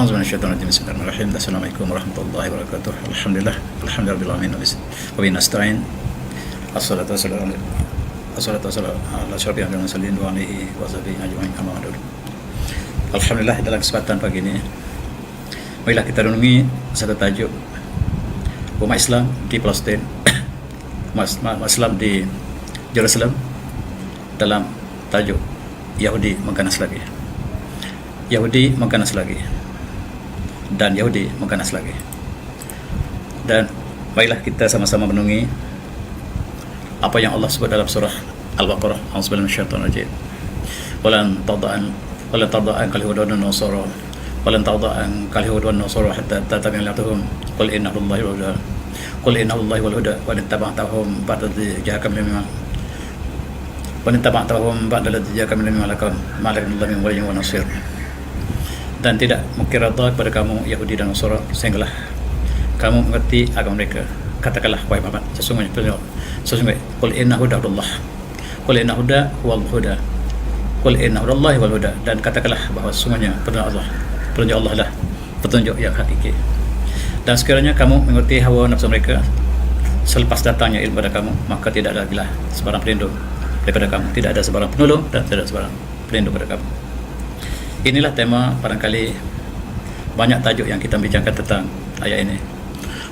A'udzu minasyaitonir rajim. Bismillahirrahmanirrahim. Assalamualaikum warahmatullahi wabarakatuh. Alhamdulillah, alhamdulillahirabbil alamin. Wa bihi nasta'in. Assalatu wassalamu ala asyrafil anbiya'i wal mursalin wa alihi wa sahbihi ajma'in. Amma ba'du. Alhamdulillah, dalam kesempatan pagi ini marilah kita renungi satu tajuk umat Islam di Palestin, umat Islam di Jerusalem, dalam tajuk Yahudi mengganas lagi. Yahudi mengganas lagi dan Yahudi mengganas lagi. Dan marilah kita sama-sama menungi apa yang Allah sebut dalam surah Al-Baqarah. A'udzubillahi minasyaitonir rajim. Walan tada'an kal huda wan nasara walan tada'an kal huda wan nasara hatta tattabi'a millatuhum qul inna Allahi wal huda qul inna Allahi wal huda wa ittaba'tahum ba'da ja'aka min malakum ma lakum min waliyyin wa nasir. Dan tidak mungkin redha kepada kamu Yahudi dan Nasara sehinggalah kamu mengerti agama mereka. Katakanlah wahai Muhammad, sesungguhnya qul inna hudallah qul inna huda wal huda qul inna hudallahi wal huda, dan katakanlah bahawa sesungguhnya petunjuk Allah lah petunjuk yang hakiki. Dan sekiranya kamu mengerti hawa nafsu mereka selepas datangnya ilmu pada kamu, maka tidak ada lagi sebarang pelindung daripada kamu, tidak ada sebarang penolong dan tidak ada sebarang pelindung pada kamu. Inilah tema, barangkali banyak tajuk yang kita bincangkan tentang ayat ini,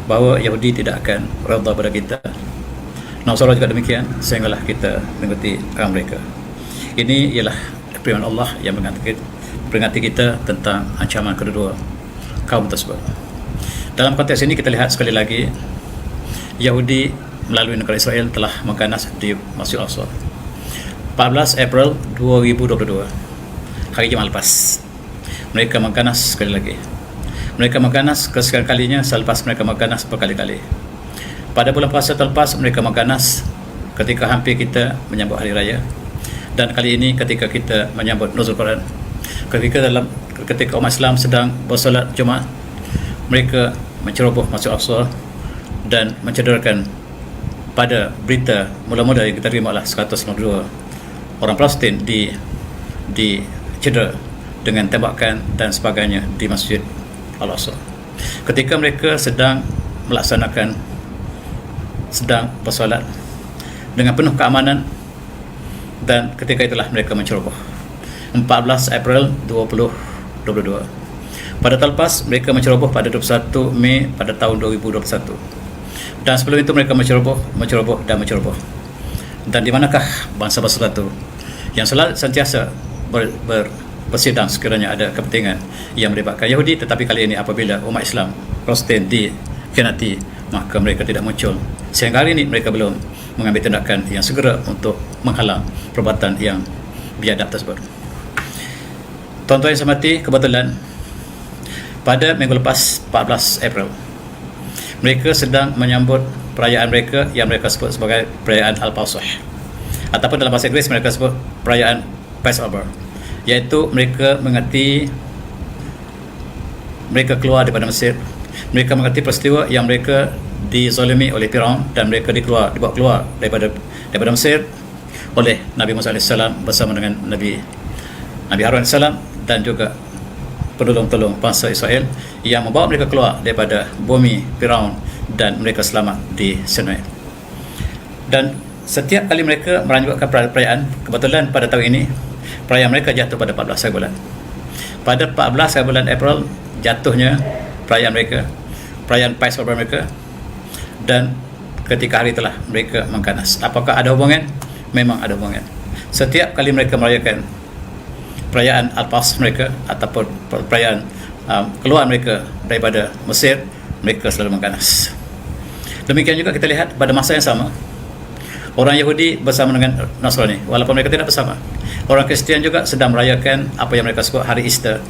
bahawa Yahudi tidak akan redha pada kita, Nasara juga demikian, sehinggalah kita mengerti agama mereka. Ini ialah firman Allah yang peringati kita tentang ancaman kedua kaum tersebut. Dalam konteks ini kita lihat sekali lagi, Yahudi melalui negara Israel telah mengganas di Masjidil Aqsa 14 April 2022, hari Jumaat lepas. Mereka mengganas sekali lagi. Mereka mengganas kesekian kalinya selepas mereka mengganas berkali-kali. Pada bulan puasa terlepas mereka mengganas ketika hampir kita menyambut hari raya, dan kali ini ketika kita menyambut nuzul Quran. Ketika umat Islam sedang bersolat Jumaat, mereka menceroboh Masjid Aqsa dan mencederakan. Pada berita mula-mula yang kita terima lah 192 orang Palestin dicedera dengan tembakan dan sebagainya di Masjid Al-Aqsa. Ketika mereka sedang bersolat dengan penuh keamanan, dan ketika itulah mereka menceroboh 14 April 2022. Pada terlepas mereka menceroboh pada 21 Mei pada tahun 2021. Dan sebelum itu mereka menceroboh. Dan di manakah bangsa-bangsa itu yang selalu sentiasa bersidang sekiranya ada kepentingan yang melibatkan Yahudi, tetapi kali ini apabila umat Islam Palestin dikhianati, maka mereka tidak muncul. Sehingga hari ini mereka belum mengambil tindakan yang segera untuk menghalang perbuatan yang biadab tersebut. Tuan-tuan yang saya hormati, kebetulan pada minggu lepas 14 April mereka sedang menyambut perayaan mereka yang mereka sebut sebagai perayaan Al-Pasah, ataupun dalam bahasa Inggeris mereka sebut perayaan Passover, iaitu mereka keluar daripada Mesir. Mereka mengerti peristiwa yang mereka dizalimi oleh Firaun, dan mereka dibawa keluar daripada Mesir oleh Nabi Musa AS bersama dengan Nabi Harun AS, dan juga penolong-tolong bangsa Israel yang membawa mereka keluar daripada bumi Firaun, dan mereka selamat di Sinai. Dan setiap kali mereka melanjutkan perayaan, kebetulan pada tahun ini perayaan mereka jatuh pada 14 hari bulan. Pada 14 hari bulan April jatuhnya perayaan Passover mereka, dan ketika hari itulah mereka mengganas. Apakah ada hubungan? Memang ada hubungan. Setiap kali mereka merayakan perayaan Al-Pasah mereka ataupun perayaan keluar mereka daripada Mesir, mereka selalu mengganas. Demikian juga kita lihat pada masa yang sama, orang Yahudi bersama dengan Nasrani, walaupun mereka tidak bersama. Orang Kristian juga sedang merayakan apa yang mereka sebut hari Easter,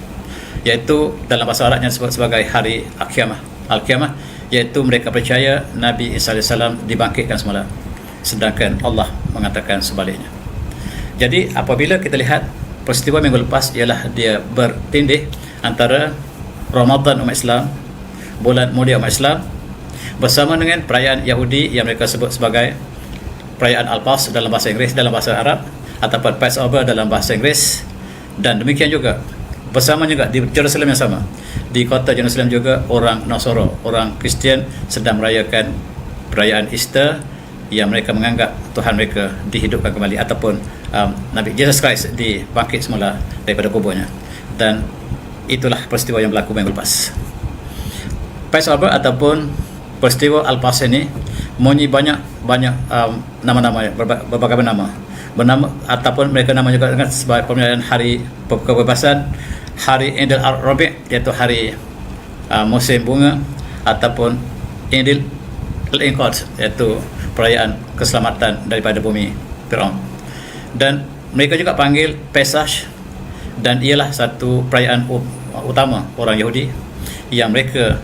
iaitu dalam bahasa Arabnya disebut sebagai hari Al-Qiyamah, iaitu mereka percaya Nabi Isa AS dibangkitkan semula, sedangkan Allah mengatakan sebaliknya. Jadi apabila kita lihat peristiwa minggu lepas, ialah dia bertindih antara Ramadan umat Islam, bulan mulia umat Islam, bersama dengan perayaan Yahudi yang mereka sebut sebagai perayaan Al-Pasah dalam bahasa Inggeris, dalam bahasa Arab, ataupun Passover dalam bahasa Inggris. Dan demikian juga Bersama juga di Jerusalem yang sama, di kota Jerusalem juga orang Nasara, orang Kristian sedang merayakan perayaan Easter yang mereka menganggap Tuhan mereka dihidupkan kembali, ataupun Nabi Jesus Christ dibangkit semula daripada kuburnya. Dan itulah peristiwa yang berlaku minggu lepas. Passover ataupun peristiwa Al-Pas ini mempunyai banyak nama-nama, berbagai nama bernama, ataupun mereka nama juga dengan sebagai perayaan hari kebebasan, hari Idul Rabi' iaitu hari musim bunga, ataupun Idul Al-Inqad iaitu perayaan keselamatan daripada bumi Firaun. Dan mereka juga panggil Pesach, dan ialah satu perayaan utama orang Yahudi yang mereka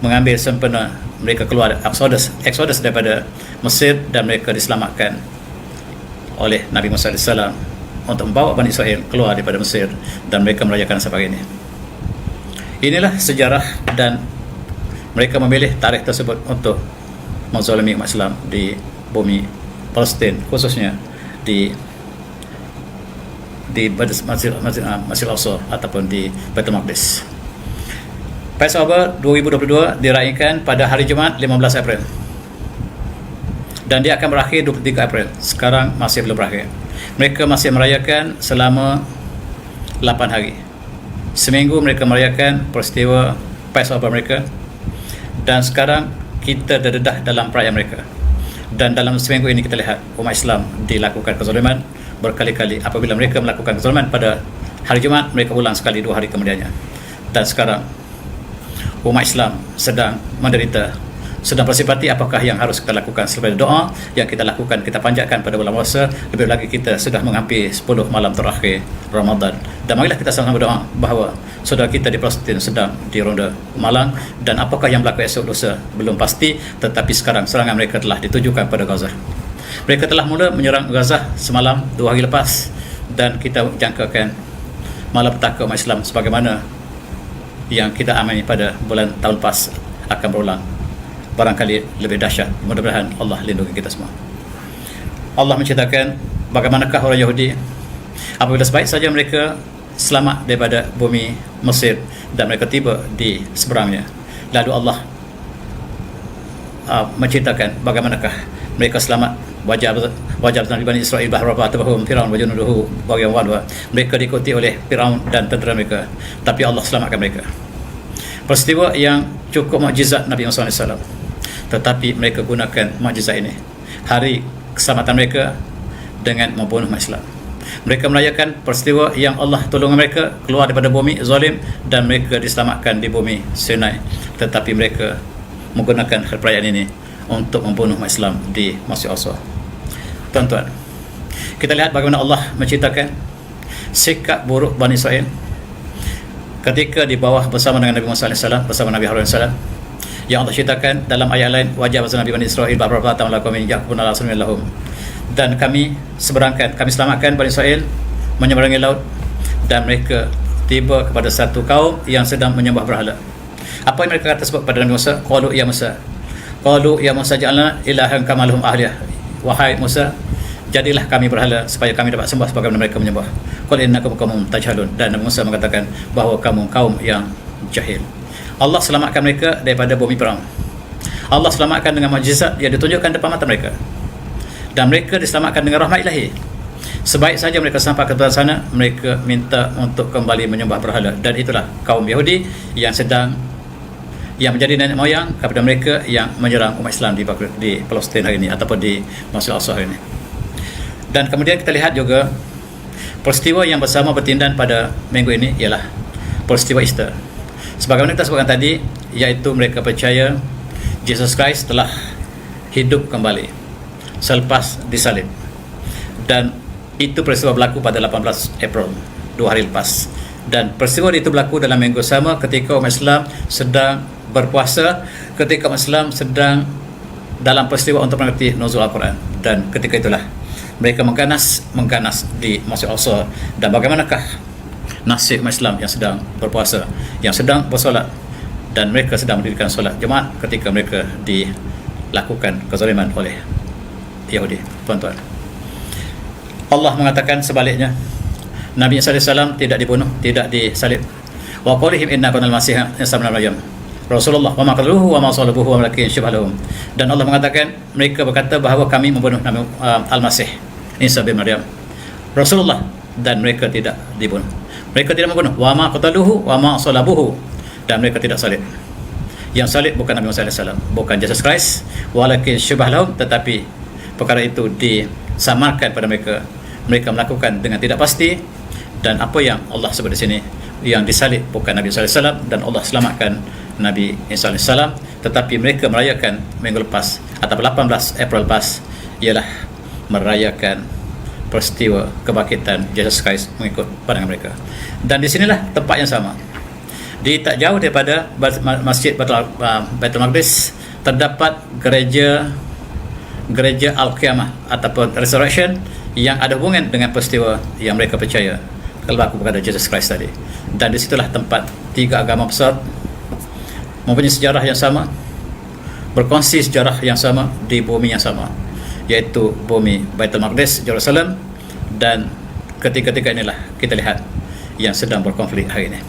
mengambil sempena mereka keluar Exodus daripada Mesir, dan mereka diselamatkan oleh Nabi Musa AS untuk membawa Bani Israel keluar daripada Mesir, dan mereka merayakan sebagai ini. Inilah sejarah, dan mereka memilih tarikh tersebut untuk menzalimi umat Islam di bumi Palestin, khususnya di Masjid Al-Aqsa ataupun di Baitul Maqdis. Passover 2022 dirayakan pada hari Jumaat 15 April, dan dia akan berakhir 23 April. Sekarang masih belum berakhir. Mereka masih merayakan selama 8 hari. Seminggu mereka merayakan peristiwa Passover mereka, dan sekarang kita terdedah dalam perayaan mereka. Dan dalam seminggu ini kita lihat umat Islam dilakukan kezaliman berkali-kali. Apabila mereka melakukan kezaliman pada hari Jumaat, mereka ulang sekali 2 hari kemudiannya. Dan sekarang umat Islam sedang menderita, sedang bersifati apakah yang harus kita lakukan selepas doa yang kita lakukan, kita panjatkan pada bulan puasa. Lebih lagi kita sudah menghampiri 10 malam terakhir Ramadan, dan marilah kita sama-sama berdoa bahawa saudara kita di Palestin sedang di ronda malang, dan apakah yang berlaku esok lusa belum pasti, tetapi sekarang serangan mereka telah ditujukan pada Gaza. Mereka telah mula menyerang Gaza semalam 2 hari lepas, dan kita jangkakan malapetaka umat Islam sebagaimana yang kita amini pada bulan tahun lepas akan berulang, barangkali lebih dahsyat. Mudah-mudahan Allah lindungi kita semua. Allah menceritakan bagaimanakah orang Yahudi apabila sebaik saja mereka selamat daripada bumi Mesir dan mereka tiba di seberangnya, lalu Allah menceritakan bagaimanakah mereka selamat. Wajah Nabi Bani Israel bahwa fatahum Firaun wa junuduhu baghyan wa adwa. Mereka diikuti oleh Firaun dan tentera mereka, tapi Allah selamatkan mereka. Peristiwa yang cukup mukjizat Nabi Muhammad SAW, tetapi mereka gunakan mukjizat ini, hari keselamatan mereka, dengan membunuh umat Islam. Mereka merayakan peristiwa yang Allah tolong mereka keluar daripada bumi zalim, dan mereka diselamatkan di bumi Sinai, tetapi mereka menggunakan hari perayaan ini untuk membunuh umat Islam di Masjid Al-Aqsa. Tuan-tuan, kita lihat bagaimana Allah menceritakan sikap buruk Bani Israel ketika di bawah bersama dengan Nabi Musa AS, bersama Nabi Harun AS, yang Allah ceritakan dalam ayat lain, wajah bersama Nabi Bani Israel beberapa tahun lalu yakubun ala sunni lahum, dan kami selamatkan Bani Israel menyeberangi laut, dan mereka tiba kepada satu kaum yang sedang menyembah berhala. Apa yang mereka kata sebut pada Nabi Musa? Qalu ya Musa ja'alna ilahan kama lahum ahliyah. Wahai Musa, jadilah kami berhala supaya kami dapat sembah sebagaimana mereka menyembah. Qul innakum qaumun tajhalun. Dan Nabi Musa mengatakan bahawa kamu kaum yang jahil. Allah selamatkan mereka daripada bumi perang. Allah selamatkan dengan mukjizat yang ditunjukkan depan mata mereka, dan mereka diselamatkan dengan rahmat ilahi. Sebaik saja mereka sampai ke sana, mereka minta untuk kembali menyembah berhala. Dan itulah kaum Yahudi yang menjadi nenek moyang kepada mereka yang menyerang umat Islam di Palestin hari ini, ataupun di Masjid Al-Aqsa hari ini. Dan kemudian kita lihat juga peristiwa yang bersama bertindan pada minggu ini ialah peristiwa Easter. Sebagaimana kita sebutkan tadi, iaitu mereka percaya Jesus Christ telah hidup kembali selepas disalib, dan itu peristiwa berlaku pada 18 April, 2 hari lepas. Dan peristiwa itu berlaku dalam minggu sama ketika umat Islam sedang berpuasa, ketika umat Islam sedang dalam peristiwa untuk mengerti nuzul Al-Quran. Dan ketika itulah mereka mengganas di Masjid Al-Aqsa. Dan bagaimanakah nasib umat Islam yang sedang berpuasa, yang sedang bersolat, dan mereka sedang mendirikan solat Jumaat ketika mereka dilakukan kezaliman oleh Yahudi. Tuan-tuan, Allah mengatakan sebaliknya, Nabi Isa AS tidak dibunuh, tidak disalib. Wa qawlihim inna kunal masih Isa ibn Maryam Rasulullah wa ma qataluhu wa ma salabuhu wa walakin syubha lahum. Dan Allah mengatakan mereka berkata bahawa kami membunuh Nabi Al-Masih Isa bin Maryam Rasulullah, dan mereka tidak dibunuh. Mereka tidak membunuh. Wa ma qataluhu wa ma salabuhu, dan mereka tidak salib. Yang salib bukan Nabi Musa AS, bukan Jesus Christ, walakin syubha lahum, tetapi perkara itu disamarkan pada mereka. Mereka melakukan dengan tidak pasti, dan apa yang Allah sebut di sini, yang disalib bukan Nabi Musa AS, dan Allah selamatkan Nabi Isa AS, tetapi mereka merayakan minggu lepas atau 18 April lepas ialah merayakan peristiwa kebangkitan Jesus Christ mengikut pandangan mereka. Dan di sinilah tempat yang sama, di tak jauh daripada Masjid Baitul Maqdis terdapat gereja Al-Qiyamah ataupun Resurrection yang ada hubungan dengan peristiwa yang mereka percaya berlaku kepada Jesus Christ tadi. Dan di situlah tempat tiga agama besar mempunyai sejarah yang sama, berkongsi sejarah yang sama di bumi yang sama, iaitu bumi Baitul Maqdis, Jerusalem. Dan ketika inilah kita lihat yang sedang berkonflik hari ini.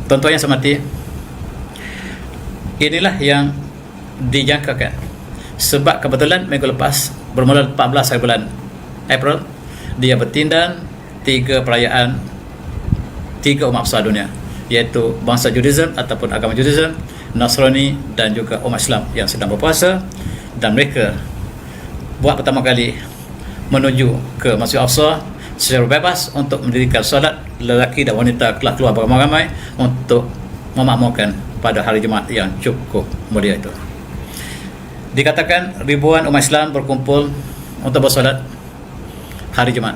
Tuan-tuan yang semati, inilah yang dijangkakan, sebab kebetulan minggu lepas bermula 14 hari bulan April dia bertindan 3 perayaan 3 umat besar dunia, iaitu bangsa Judaism ataupun agama Judaism, Nasrani dan juga umat Islam yang sedang berpuasa. Dan mereka buat pertama kali menuju ke Masjid Al-Aqsa secara bebas untuk mendirikan solat. Lelaki dan wanita telah keluar beramai-ramai untuk memakmurkan pada hari Jumaat yang cukup mulia itu. Dikatakan ribuan umat Islam berkumpul untuk bersolat hari Jumaat.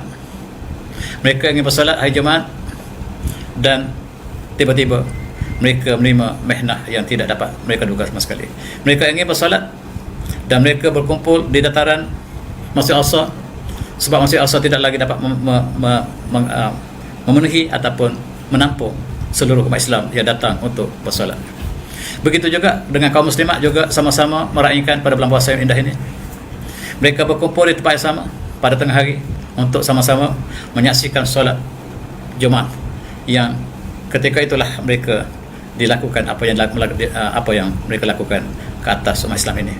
Mereka ingin bersolat hari Jumaat, dan tiba-tiba mereka menerima mehnah yang tidak dapat mereka duga sama sekali. Mereka ingin bersolat dan mereka berkumpul di dataran Masjid Al-Aqsa, sebab Masjid Al-Aqsa tidak lagi dapat memenuhi ataupun menampung seluruh umat Islam yang datang untuk bersolat. Begitu juga dengan kaum muslimat juga sama-sama meraihkan pada bulan puasa yang indah ini. Mereka berkumpul di tempat yang sama pada tengah hari untuk sama-sama menyaksikan solat Jumaat, yang ketika itulah mereka dilakukan apa yang mereka lakukan ke atas umat Islam ini.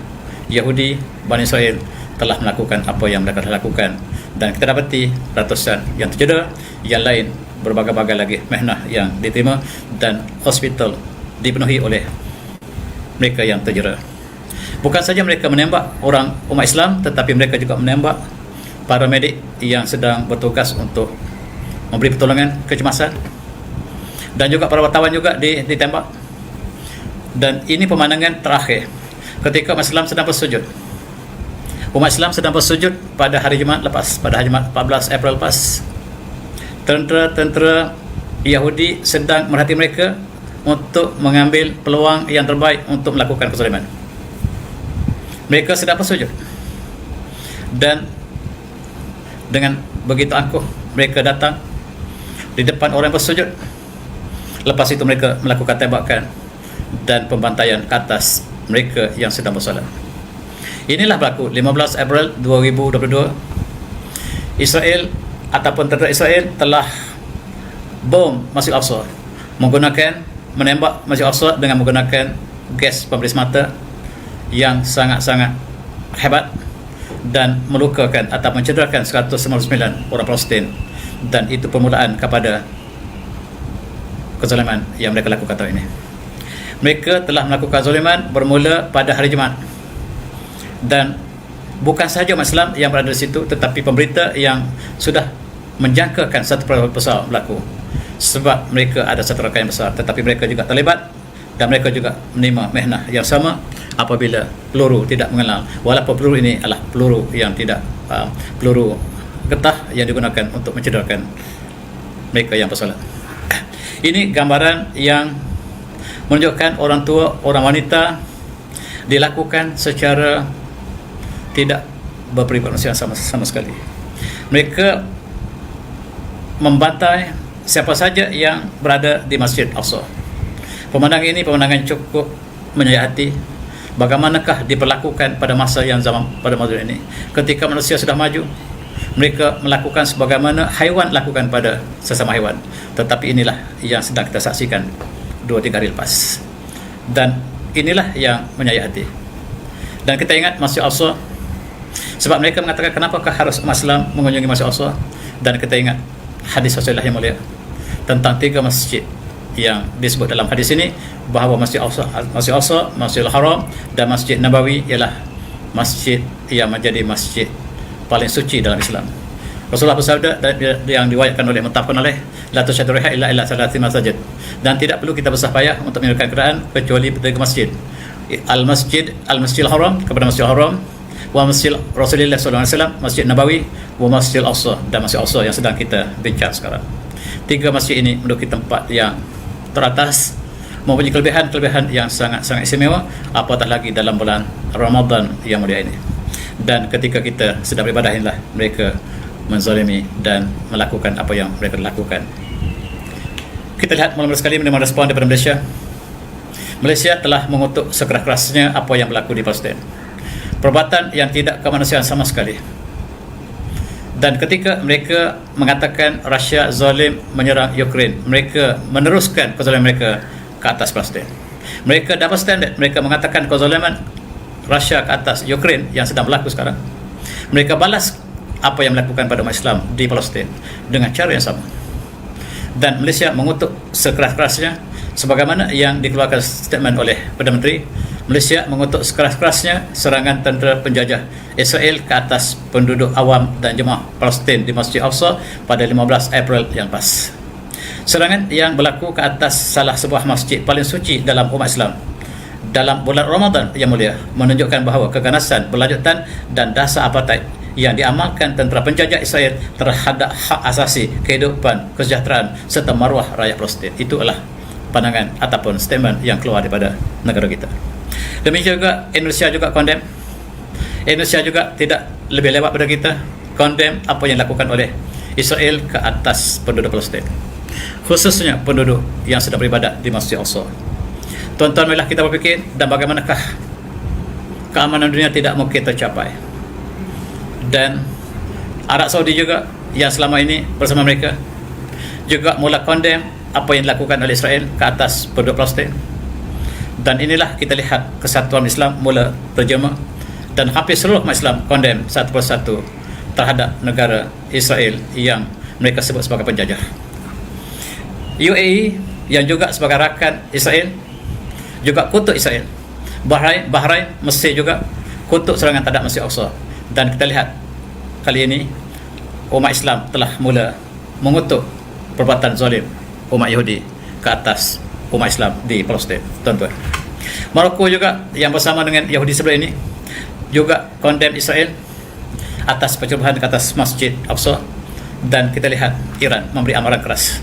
Yahudi, Bani Israel telah melakukan apa yang mereka telah lakukan, dan kita dapati ratusan yang tercedera, yang lain berbagai-bagai lagi mehnah yang diterima, dan hospital dipenuhi oleh mereka yang tercedera. Bukan saja mereka menembak orang umat Islam, tetapi mereka juga menembak para medik yang sedang bertugas untuk memberi pertolongan kecemasan, dan juga para wartawan juga ditembak. Dan ini pemandangan terakhir ketika umat Islam sedang bersujud. Umat Islam sedang bersujud pada hari Jumaat lepas, pada hari Jumaat 14 April lepas. Tentera Yahudi sedang merhati mereka untuk mengambil peluang yang terbaik untuk melakukan kezaliman. Mereka sedang bersujud, dan dengan begitu angkuh mereka datang di depan orang yang bersujud. Lepas itu mereka melakukan tembakan dan pembantaian ke atas mereka yang sedang bersolat. Inilah berlaku 15 April 2022. Israel ataupun tentera Israel telah bom Masjid Al-Aqsa, menembak Masjid Al-Aqsa dengan menggunakan gas pemberis mata yang sangat-sangat hebat, dan melukakan atau mencederakan 199 orang Palestin. Dan itu permulaan kepada kezaliman yang mereka lakukan tahun ini. Mereka telah melakukan zaliman bermula pada hari Jumaat, dan bukan sahaja umat Islam yang berada di situ, tetapi pemberita yang sudah menjangkakan satu perkara besar berlaku, sebab mereka ada satu rakan yang besar, tetapi mereka juga terlibat, dan mereka juga menerima mehnah yang sama apabila peluru tidak mengenal, walaupun peluru ini adalah peluru yang tidak peluru getah yang digunakan untuk mencederakan mereka yang bersolat. Ini gambaran yang menunjukkan orang tua, orang wanita dilakukan secara tidak berperibadi sama sekali. Mereka membantai siapa saja yang berada di Masjid Al-Aqsa. Pemandangan ini pemandangan cukup menyayat hati. Bagaimanakah diperlakukan pada masa yang pada masa ini, ketika manusia sudah maju, mereka melakukan sebagaimana haiwan lakukan pada sesama haiwan. Tetapi inilah yang sedang kita saksikan 2-3 hari lepas, dan inilah yang menyayat hati. Dan kita ingat Masjid Al-Aqsa, sebab mereka mengatakan kenapakah harus umat Islam mengunjungi Masjid Al-Aqsa, dan kita ingat hadis Rasulullah yang mulia tentang 3 masjid yang disebut dalam hadis ini, bahawa Masjid Al-Aqsa, Masjidil Haram dan Masjid Nabawi ialah masjid yang menjadi masjid paling suci dalam Islam. Rasulullah bersabda yang diriwayatkan oleh muttafaqun alaih, la tusyaddu riha illa salati masajid, dan tidak perlu kita bersusah payah untuk meninggalkan kenderaan kecuali 3 masjid. Al-Masjidil Haram, kepada Masjidil Haram, wa Masjid Rasulullah sallallahu alaihi wasallam, Masjid Nabawi, wa Masjidil Aqsa, dan Masjid Aqsa yang sedang kita bincang sekarang. 3 masjid ini menduduki tempat yang teratas, mempunyai kelebihan yang sangat-sangat istimewa, apatah lagi dalam bulan Ramadan yang mulia ini. Dan ketika kita sedang beribadah, inilah mereka menzalimi dan melakukan apa yang mereka lakukan. Kita lihat mula-mula sekali menerima respon daripada Malaysia. Malaysia telah mengutuk sekeras-kerasnya apa yang berlaku di Palestin, perbuatan yang tidak kemanusiaan sama sekali. Dan ketika mereka mengatakan Rusia zalim menyerang Ukraine, mereka meneruskan kezaliman mereka ke atas Palestin. Mereka double standard, mereka mengatakan kezaliman Rusia ke atas Ukraine yang sedang berlaku sekarang. Mereka balas apa yang dilakukan pada umat Islam di Palestin dengan cara yang sama. Dan Malaysia mengutuk sekeras-kerasnya sebagaimana yang dikeluarkan statement oleh Perdana Menteri. Malaysia mengutuk sekeras-kerasnya serangan tentera penjajah Israel ke atas penduduk awam dan jemaah Palestin di Masjid Al-Aqsa pada 15 April yang lepas. Serangan yang berlaku ke atas salah sebuah masjid paling suci dalam umat Islam dalam bulan Ramadan yang mulia menunjukkan bahawa keganasan, berlanjutan dan dasar apartheid yang diamalkan tentera penjajah Israel terhadap hak asasi, kehidupan, kesejahteraan serta maruah rakyat Palestin. Itu adalah pandangan ataupun statement yang keluar daripada negara kita. Demikian juga Indonesia juga condemn. Indonesia juga tidak lebih lewat pada kita, condemn apa yang dilakukan oleh Israel ke atas penduduk Palestin, khususnya penduduk yang sedang beribadat di Masjid Al-Aqsa. Tuan-tuan, marilah kita berfikir, dan bagaimanakah keamanan dunia tidak mungkin tercapai. Dan Arab Saudi juga yang selama ini bersama mereka juga mula condemn apa yang dilakukan oleh Israel ke atas penduduk Palestin. Dan inilah kita lihat kesatuan Islam mula terjemah, dan hampir seluruh umat Islam condemn satu persatu terhadap negara Israel yang mereka sebut sebagai penjajah. UAE yang juga sebagai rakan Israel juga kutuk Israel. Bahrain, Mesir juga kutuk serangan terhadap Masjid Al-Aqsa. Dan kita lihat kali ini umat Islam telah mula mengutuk perbuatan zalim umat Yahudi ke atas umat Islam di Palestin. Tuan-tuan, Maroko juga yang bersama dengan Yahudi sebelah ini juga condemn Israel atas pencerobohan ke atas Masjid Al-Aqsa. Dan kita lihat Iran memberi amaran keras.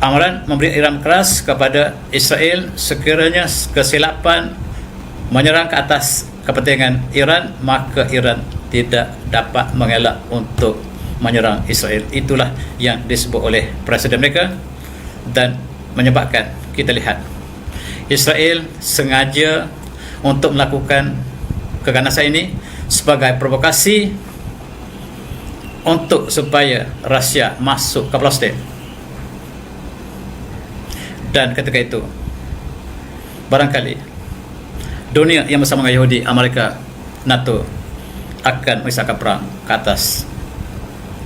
Memberi amaran keras kepada Israel sekiranya kesilapan menyerang ke atas kepentingan Iran, maka Iran tidak dapat mengelak untuk menyerang Israel. Itulah yang disebut oleh Presiden mereka, dan menyebabkan kita lihat Israel sengaja untuk melakukan keganasan ini sebagai provokasi untuk supaya Rusia masuk ke Palestin. Dan ketika itu barangkali dunia yang bersama dengan Yahudi, Amerika, NATO akan mengisahkan perang ke atas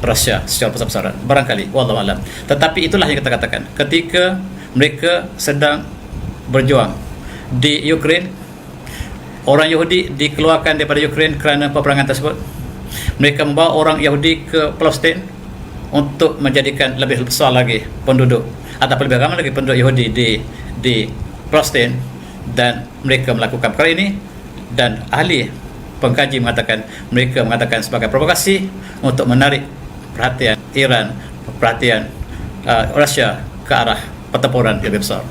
Rusia secara besar-besaran. Barangkali, wallahu alam. Tetapi itulah yang kita katakan, ketika mereka sedang berjuang di Ukraine, orang Yahudi dikeluarkan daripada Ukraine kerana peperangan tersebut. Mereka membawa orang Yahudi ke Palestin untuk menjadikan lebih besar lagi penduduk atau lebih ramai lagi penduduk Yahudi di Palestin, dan mereka melakukan perkara ini. Dan ahli pengkaji mengatakan, mereka mengatakan sebagai provokasi untuk menarik perhatian Iran, perhatian Rusia ke arah pertempuran yang lebih besar.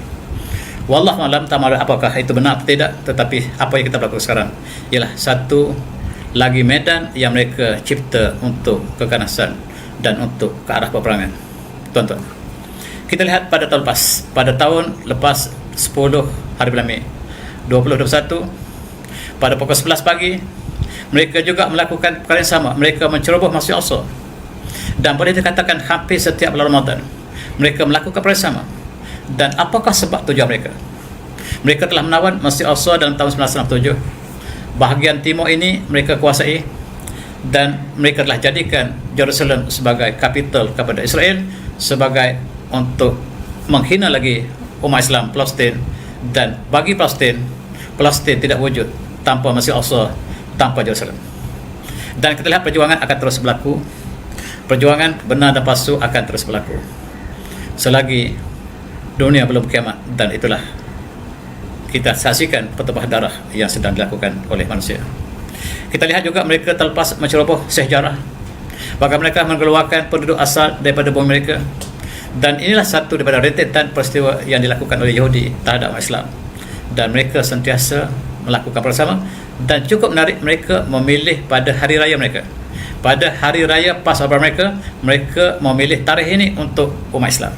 Wallahu a'lam, tak mahu apakah itu benar atau tidak, tetapi apa yang kita lakukan sekarang ialah satu lagi medan yang mereka cipta untuk keganasan dan untuk ke arah peperangan. Tuan-tuan, kita lihat pada tahun lepas 10 hari bulan Mei 2021, pada pukul 11 pagi mereka juga melakukan perkara yang sama. Mereka menceroboh Masjid Al-Aqsa, dan boleh dikatakan hampir setiap bulan Ramadan mereka melakukan perkara yang sama. Dan apakah sebab tujuan mereka? Mereka telah menawan Masjid Al-Aqsa dalam tahun 1967. Bahagian timur ini mereka kuasai, dan mereka telah jadikan Jerusalem sebagai kapital kepada Israel, sebagai untuk menghina lagi umat Islam Palestin. Dan bagi Palestin tidak wujud tanpa Masjid Al-Aqsa, tanpa Jerusalem. Dan kita lihat perjuangan akan terus berlaku. Perjuangan benar dan palsu akan terus berlaku selagi dunia belum kiamat. Dan itulah kita saksikan pertumpahan darah yang sedang dilakukan oleh manusia. Kita lihat juga mereka terlepas menceroboh sejarah, bahkan mereka mengeluarkan penduduk asal daripada bumi mereka. Dan inilah satu daripada rentetan peristiwa yang dilakukan oleh Yahudi terhadap Islam. Dan mereka sentiasa melakukan bersama. Dan cukup menarik, mereka memilih pada hari raya mereka, pada hari raya Passover mereka memilih tarikh ini untuk umat Islam.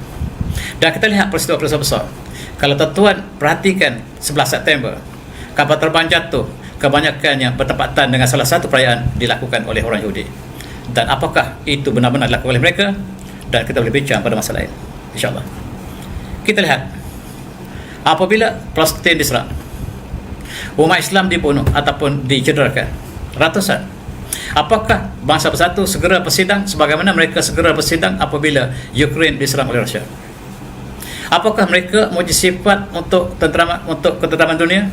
Dan kita lihat peristiwa-peristiwa besar. Kalau tuan perhatikan 11 September, kapal terbang jatuh, kebanyakannya bertepatan dengan salah satu perayaan dilakukan oleh orang Yahudi. Dan apakah itu benar-benar dilakukan oleh mereka? Dan kita boleh bincang pada masa lain, insyaAllah. Kita lihat, apabila Palestin diserang, umat Islam dibunuh ataupun dicederakan ratusan, apakah bangsa bersatu segera bersidang sebagaimana mereka segera bersidang apabila Ukraine diserang oleh Rusia? Apakah mereka mempunyai sifat untuk ketenteraman dunia,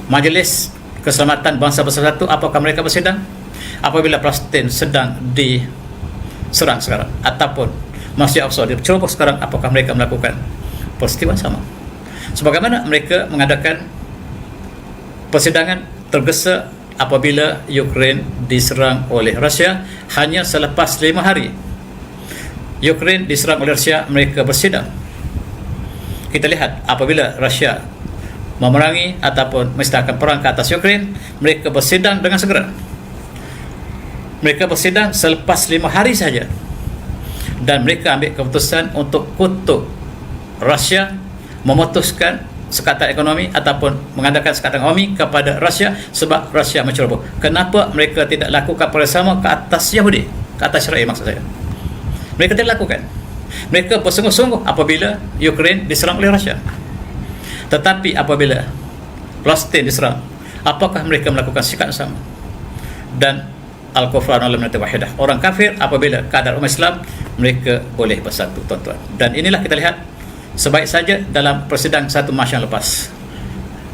Majlis Keselamatan Bangsa Bersatu? Apakah mereka bersidang apabila Palestin sedang diserang sekarang, ataupun Masjid Al-Aqsa diceroboh sekarang? Apakah mereka melakukan peristiwa sama? Sebagaimana mereka mengadakan persidangan tergesa apabila Ukraine diserang oleh Rusia, hanya selepas 5 hari Ukraine diserang oleh Rusia, mereka bersidang. Kita lihat apabila Rusia memerangi ataupun menstartkan perang ke atas Ukraine, mereka bersidang dengan segera. Mereka bersidang selepas 5 hari saja, dan mereka ambil keputusan untuk kutuk Rusia, memutuskan sekatan ekonomi ataupun mengadakan sekatan ekonomi kepada Rusia sebab Rusia menceroboh. Kenapa mereka tidak lakukan bersama ke atas Yahudi, ke atas Israel maksud saya? Mereka tidak lakukan. Mereka bersungguh-sungguh apabila Ukraine diserang oleh Rusia. Tetapi apabila Palestin diserang, apakah mereka melakukan sikap sama? Dan Al-Kufran lam wahidah, orang kafir apabila keadaan umat Islam, mereka boleh bersatu, tuan-tuan. Dan inilah kita lihat sebaik saja dalam persidangan 1 Mac yang lepas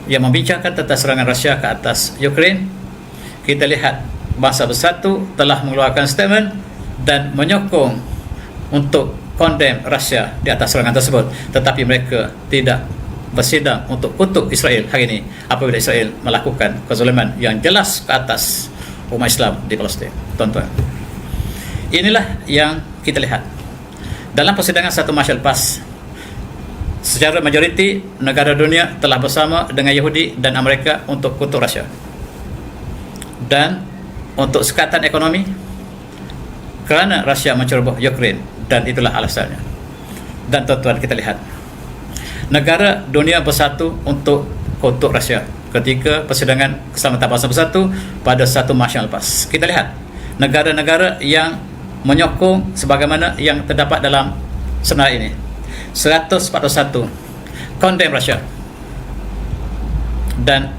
yang membincangkan tentang serangan Rusia ke atas Ukraine. Kita lihat bangsa bersatu telah mengeluarkan statement dan menyokong untuk condemn Rusia di atas serangan tersebut, tetapi mereka tidak bersidang untuk kutuk Israel hari ini apabila Israel melakukan kezaliman yang jelas ke atas umat Islam di Palestin. Tuan-tuan, inilah yang kita lihat dalam persidangan 1 Mac lepas. Secara majoriti negara dunia telah bersama dengan Yahudi dan Amerika untuk kutuk Rusia dan untuk sekatan ekonomi kerana Rusia menceroboh Ukraine, dan itulah alasannya. Dan tuan-tuan, kita lihat negara dunia bersatu untuk kutuk Rusia ketika persidangan keselamatan bangsa bersatu pada 1 Mac yang lepas. Kita lihat negara-negara yang menyokong sebagaimana yang terdapat dalam senarai ini. 141 condemn Rusia, dan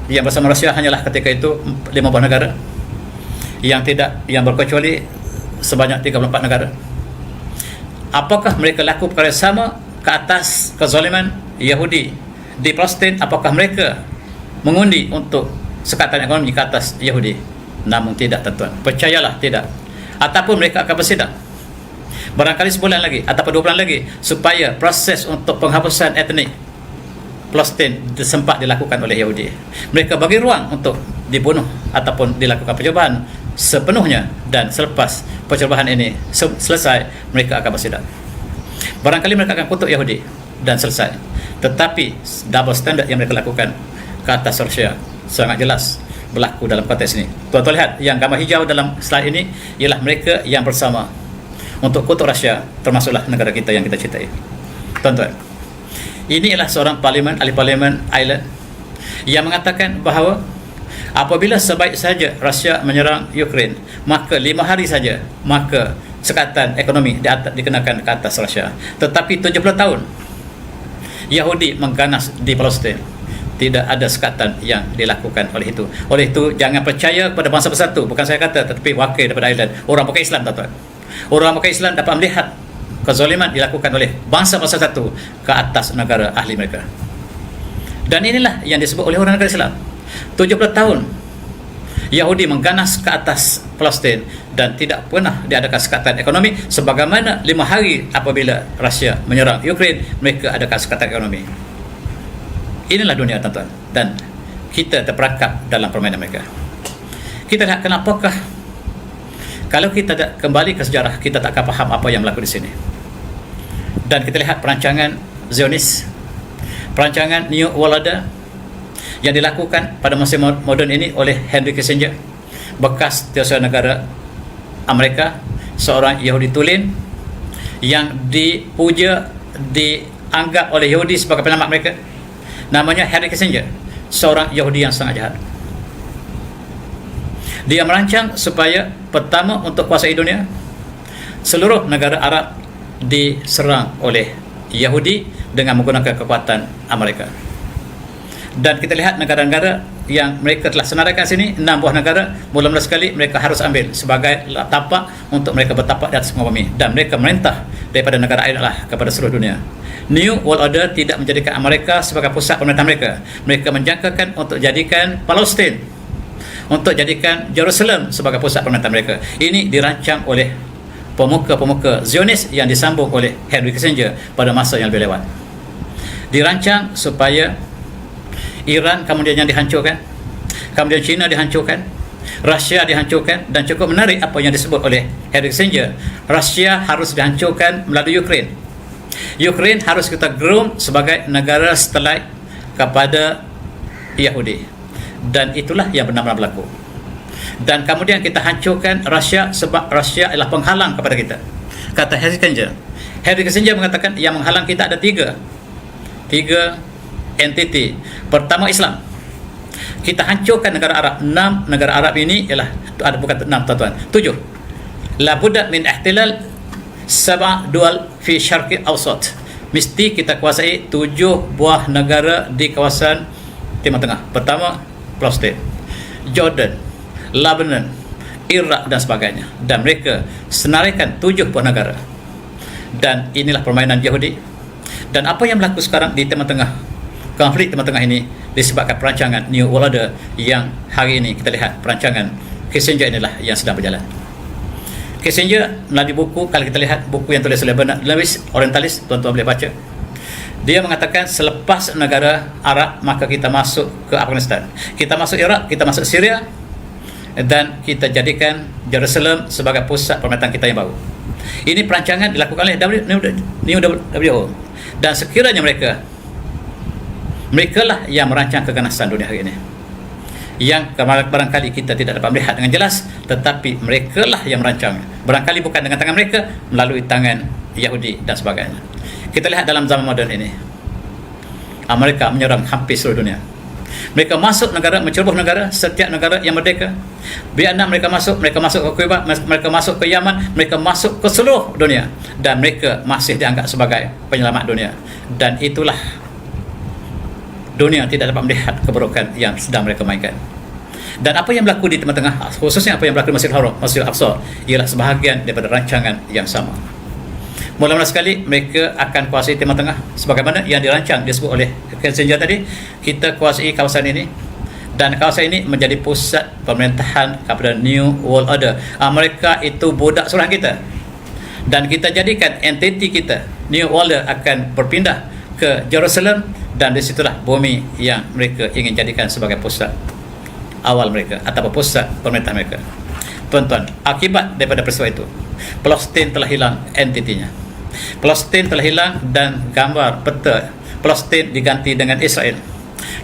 yang bersama Rusia hanyalah ketika itu 50 negara, yang berkecuali sebanyak 34 negara. Apakah mereka lakukan perkara sama ke atas kezaliman Yahudi di Palestin? Apakah mereka mengundi untuk sekatan ekonomi ke atas Yahudi? Namun tidak, tuan-tuan, percayalah, tidak. Ataupun mereka akan bersidang barangkali sebulan lagi ataupun 2 bulan lagi supaya proses untuk penghapusan etnik Palestin sempat dilakukan oleh Yahudi. Mereka bagi ruang untuk dibunuh ataupun dilakukan percobaan sepenuhnya, dan selepas percobaan ini selesai, mereka akan bersidang. Barangkali mereka akan kutuk Yahudi dan selesai. Tetapi double standard yang mereka lakukan ke atas Rusia sangat jelas berlaku dalam konteks ini. Tuan-tuan lihat yang gambar hijau dalam slide ini ialah mereka yang bersama untuk kutuk Rusia, termasuklah negara kita yang kita cintai. Tuan-tuan, ini ialah seorang ahli parlimen Ireland yang mengatakan bahawa Apabila sebaik saja Rusia menyerang Ukraine, maka 5 hari saja, maka sekatan ekonomi dikenakan ke atas Rusia. Tetapi 70 tahun Yahudi mengganas di Palestin, tidak ada sekatan yang dilakukan oleh itu. Oleh itu, jangan percaya kepada bangsa bersatu. Bukan saya kata, tetapi wakil daripada Ireland. Orang bukan Islam, tuan-tuan. Orang bukan Islam dapat melihat kezaliman dilakukan oleh bangsa bersatu ke atas negara ahli mereka. Dan inilah yang disebut oleh orang negara Islam. 70 tahun Yahudi mengganas ke atas Palestin dan tidak pernah diadakan sekatan ekonomi, sebagaimana 5 hari apabila Rusia menyerang Ukraine, mereka adakan sekatan ekonomi. Inilah dunia, tuan-tuan, dan kita terperangkap dalam permainan mereka. Kita lihat kenapakah kalau kita tak kembali ke sejarah, kita tak akan faham apa yang berlaku di sini. Dan kita lihat perancangan Zionis, perancangan New World Order yang dilakukan pada masa moden ini oleh Henry Kissinger, bekas Tiausaha Negara Amerika, seorang Yahudi tulen yang dipuja, dianggap oleh Yahudi sebagai penyelamat mereka. Namanya Henry Kissinger, seorang Yahudi yang sangat jahat. Dia merancang supaya pertama untuk kuasai dunia, seluruh negara Arab diserang oleh Yahudi dengan menggunakan kekuatan Amerika. Dan kita lihat negara-negara yang mereka telah senaraikan sini, 6 buah negara, mula-mula sekali mereka harus ambil sebagai tapak untuk mereka bertapak di atas muka bumi, dan mereka merintah daripada negara lain kepada seluruh dunia. New World Order tidak menjadikan Amerika sebagai pusat pemerintahan mereka. Mereka menjangkakan untuk jadikan Palestin, untuk jadikan Jerusalem sebagai pusat pemerintahan mereka. Ini dirancang oleh pemuka-pemuka Zionis yang disambung oleh Henry Kissinger pada masa yang lebih lewat. Dirancang supaya Iran kemudian yang dihancurkan, kemudian China dihancurkan, Rusia dihancurkan, dan cukup menarik apa yang disebut oleh Henry Kissinger, Rusia harus dihancurkan melalui Ukraine. Ukraine harus kita groom sebagai negara satelit kepada Yahudi, dan itulah yang benar-benar berlaku. Dan kemudian kita hancurkan Rusia sebab Rusia adalah penghalang kepada kita, kata Henry Kissinger. Henry Kissinger mengatakan yang menghalang kita ada tiga entiti. Pertama, Islam. Kita hancurkan negara Arab. 6 negara Arab ini ialah, ada bukan 6, tuan-tuan, 7. La budda min ihtilal 7 dual fi syarqi awsat. Mesti kita kuasai 7 buah negara di kawasan Timur Tengah. Pertama, Palestin, Jordan, Lebanon, Iraq dan sebagainya. Dan mereka senaraikan 7 buah negara. Dan inilah permainan Yahudi. Dan apa yang berlaku sekarang di Timur Tengah, konflik Timur Tengah ini disebabkan perancangan New World Order yang hari ini kita lihat perancangan Kissinger inilah yang sedang berjalan. Kissinger melalui buku, kalau kita lihat buku yang tulis oleh Bernard Lewis, Orientalis, tuan-tuan boleh baca. Dia mengatakan selepas negara Arab maka kita masuk ke Afghanistan, kita masuk Iraq, kita masuk Syria, dan kita jadikan Jerusalem sebagai pusat pemerintahan kita yang baru. Ini perancangan dilakukan oleh WHO. Dan sekiranya mereka lah yang merancang keganasan dunia hari ini, yang barangkali kita tidak dapat melihat dengan jelas, tetapi mereka lah yang merancang. Barangkali bukan dengan tangan mereka, melalui tangan Yahudi dan sebagainya. Kita lihat dalam zaman moden ini, Amerika menyerang hampir seluruh dunia. Mereka masuk negara, menceroboh negara, setiap negara yang merdeka. Vietnam mereka masuk ke Kuba, mereka masuk ke Yaman, mereka masuk ke seluruh dunia, dan mereka masih dianggap sebagai penyelamat dunia. Dan itulah dunia tidak dapat melihat keburukan yang sedang mereka mainkan. Dan apa yang berlaku di Timur Tengah, khususnya apa yang berlaku di Masjidil Haram, Masjidil Aqsa, ialah sebahagian daripada rancangan yang sama. Mula-mula sekali mereka akan kuasai Timur Tengah sebagaimana yang dirancang disebut oleh Kissinger tadi. Kita kuasai kawasan ini, dan kawasan ini menjadi pusat pemerintahan kepada New World Order. Amerika itu budak suruhan kita, dan kita jadikan entiti kita, New World Order, akan berpindah ke Jerusalem, dan di situlah bumi yang mereka ingin jadikan sebagai pusat awal mereka atau pusat pemerintahan mereka. Tuan-tuan, akibat daripada peristiwa itu, Palestin telah hilang entitinya. Palestin telah hilang, dan gambar peta Palestin diganti dengan Israel.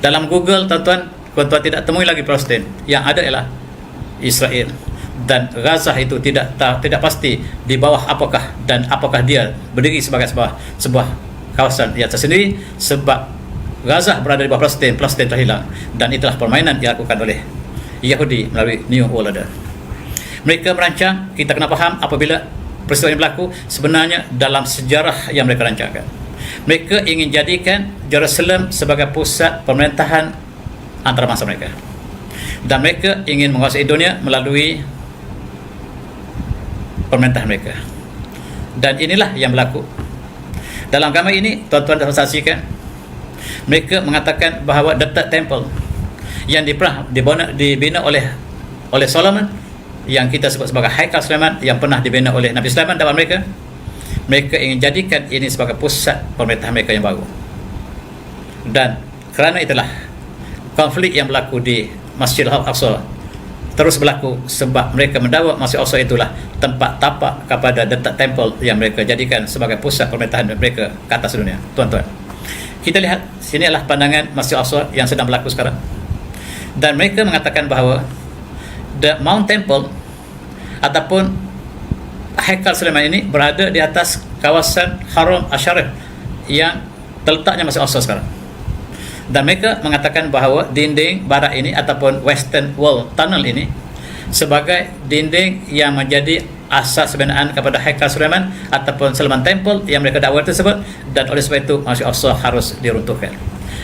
Dalam Google, tuan-tuan tidak temui lagi Palestin. Yang ada ialah Israel. Dan Gaza itu tidak pasti di bawah apakah dia berdiri sebagai sebuah kawasan yang tersendiri, sebab Gaza berada di bawah Palestin telah hilang. Dan itulah permainan dilakukan oleh Yahudi melalui New World Order. Mereka merancang, kita kena faham apabila peristiwa ini berlaku, sebenarnya dalam sejarah yang mereka rancangkan. Mereka ingin jadikan Jerusalem sebagai pusat pemerintahan antarabangsa mereka. Dan mereka ingin menguasai dunia melalui pemerintahan mereka. Dan inilah yang berlaku. Dalam gambar ini, tuan-tuan dapat saksikan, mereka mengatakan bahawa the Third Temple yang dibina oleh Solomon, yang kita sebut sebagai Haikal Sulaiman, yang pernah dibina oleh Nabi Sulaiman dalam mereka ingin jadikan ini sebagai pusat pemerintahan mereka yang baru. Dan kerana itulah konflik yang berlaku di Masjid Al-Aqsa terus berlaku, sebab mereka mendakwa Masjid Al-Aqsa itulah tempat tapak kepada the Third Temple yang mereka jadikan sebagai pusat pemerintahan mereka ke atas dunia. Tuan-tuan, kita lihat sini adalah pandangan Masjid Al-Aqsa yang sedang berlaku sekarang. Dan mereka mengatakan bahawa the Mount Temple ataupun Haikal Sulaiman ini berada di atas kawasan Haram Asy-Syarif yang terletaknya Masjid Al-Aqsa sekarang. Dan mereka mengatakan bahawa dinding barat ini ataupun Western Wall Tunnel ini sebagai dinding yang menjadi asas binaan kepada Haikal Sulaiman ataupun Sulaiman Temple yang mereka dakwa tersebut, dan oleh sebab itu Masjid Al-Aqsa harus diruntuhkan.